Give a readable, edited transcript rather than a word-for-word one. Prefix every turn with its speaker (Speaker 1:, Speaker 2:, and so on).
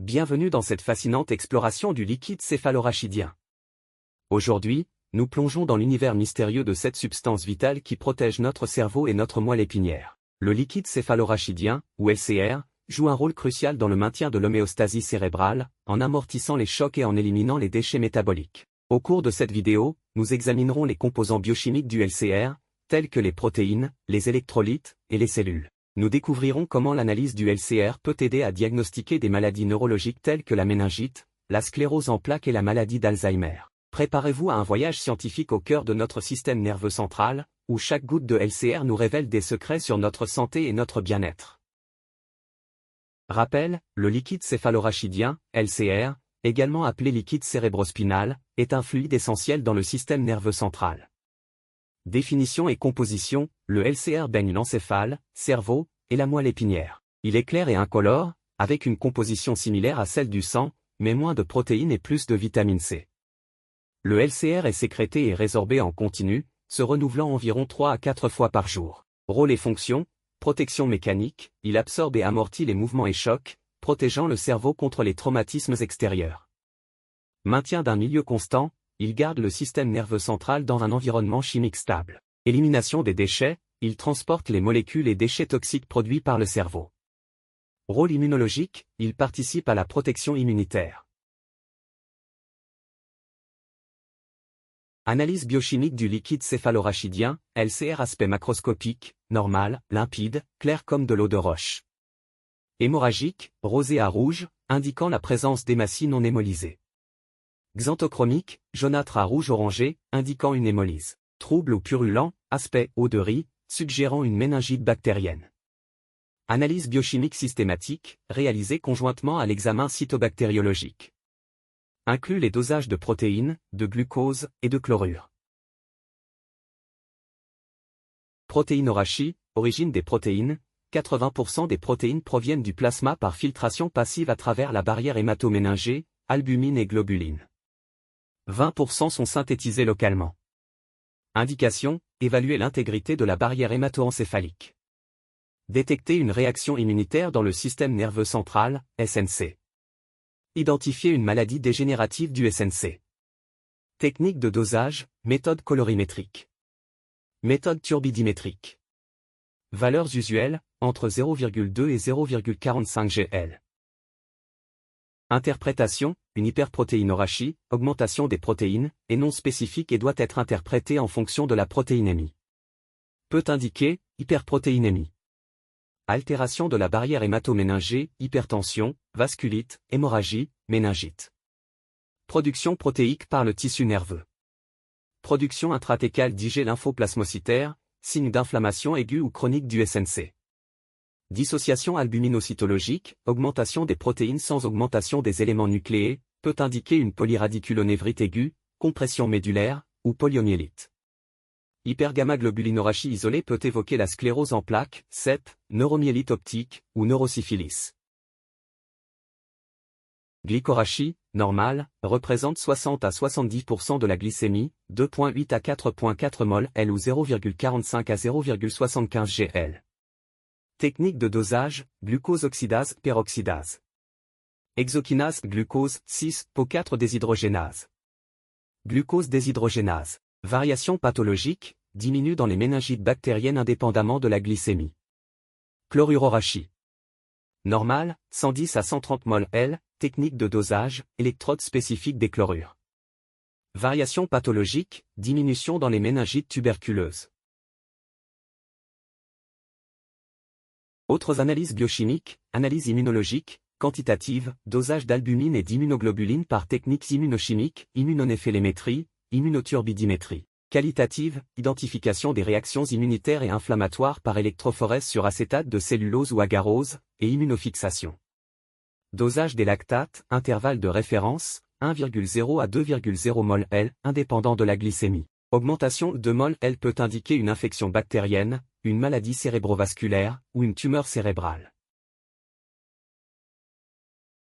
Speaker 1: Bienvenue dans cette fascinante exploration du liquide céphalorachidien. Aujourd'hui, nous plongeons dans l'univers mystérieux de cette substance vitale qui protège notre cerveau et notre moelle épinière. Le liquide céphalorachidien, ou LCR, joue un rôle crucial dans le maintien de l'homéostasie cérébrale, en amortissant les chocs et en éliminant les déchets métaboliques. Au cours de cette vidéo, nous examinerons les composants biochimiques du LCR, tels que les protéines, les électrolytes et les cellules. Nous découvrirons comment l'analyse du LCR peut aider à diagnostiquer des maladies neurologiques telles que la méningite, la sclérose en plaques et la maladie d'Alzheimer. Préparez-vous à un voyage scientifique au cœur de notre système nerveux central, où chaque goutte de LCR nous révèle des secrets sur notre santé et notre bien-être. Rappel, le liquide céphalorachidien, LCR, également appelé liquide cérébrospinal, est un fluide essentiel dans le système nerveux central. Définition et composition, le LCR baigne l'encéphale, cerveau, et la moelle épinière. Il est clair et incolore, avec une composition similaire à celle du sang, mais moins de protéines et plus de vitamine C. Le LCR est sécrété et résorbé en continu, se renouvelant environ 3 à 4 fois par jour. Rôle et fonction, protection mécanique, il absorbe et amortit les mouvements et chocs, protégeant le cerveau contre les traumatismes extérieurs. Maintien d'un milieu constant, il garde le système nerveux central dans un environnement chimique stable. Élimination des déchets, il transporte les molécules et déchets toxiques produits par le cerveau. Rôle immunologique, il participe à la protection immunitaire. Analyse biochimique du liquide céphalorachidien, LCR. Aspect macroscopique, normal, limpide, clair comme de l'eau de roche. Hémorragique, rosé à rouge, indiquant la présence d'hématies non hémolysées. Xanthochromique, jaunâtre à rouge orangé, indiquant une hémolyse. Trouble ou purulent, aspect eau de riz, suggérant une méningite bactérienne. Analyse biochimique systématique, réalisée conjointement à l'examen cytobactériologique. Inclut les dosages de protéines, de glucose et de chlorure. Protéinorachie, origine des protéines. 80% des protéines proviennent du plasma par filtration passive à travers la barrière hémato-méningée, albumine et globuline. 20% sont synthétisés localement. Indication, évaluer l'intégrité de la barrière hémato-encéphalique. Détecter une réaction immunitaire dans le système nerveux central, SNC. Identifier une maladie dégénérative du SNC. Technique de dosage, méthode colorimétrique. Méthode turbidimétrique. Valeurs usuelles, entre 0,2 et 0,45 gl. Interprétation, une hyperprotéinorachie, augmentation des protéines, est non spécifique et doit être interprétée en fonction de la protéinémie. Peut indiquer, hyperprotéinémie. Altération de la barrière hémato-méningée, hypertension, vasculite, hémorragie, méningite. Production protéique par le tissu nerveux. Production intratécale d'IgG lymphoplasmocytaire, signe d'inflammation aiguë ou chronique du SNC. Dissociation albuminocytologique, augmentation des protéines sans augmentation des éléments nucléés, peut indiquer une polyradiculonévrite aiguë, compression médulaire, ou poliomyélite. Hypergamma-globulinorachie isolée peut évoquer la sclérose en plaques, CEP, neuromyélite optique, ou neurosyphilis. Glycorachie, normale, représente 60 à 70% de la glycémie, 2,8 à 4,4 mol L ou 0,45 à 0,75 gl. Technique de dosage, glucose oxydase, peroxydase. Hexokinase, glucose, 6, PO4 déshydrogénase. Glucose déshydrogénase. Variation pathologique, diminue dans les méningites bactériennes indépendamment de la glycémie. Chlorurorachie. Normale, 110 à 130 mol L, technique de dosage, électrode spécifique des chlorures. Variation pathologique, diminution dans les méningites tuberculeuses. Autres analyses biochimiques, analyse immunologique, quantitative, dosage d'albumine et d'immunoglobuline par techniques immunochimiques, immunonéphélémétrie, immunoturbidimétrie. Qualitative, identification des réactions immunitaires et inflammatoires par électrophorèse sur acétate de cellulose ou agarose, et immunofixation. Dosage des lactates, intervalle de référence, 1,0 à 2,0 mol L, indépendant de la glycémie. Augmentation de mol L peut indiquer une infection bactérienne, une maladie cérébrovasculaire, ou une tumeur cérébrale.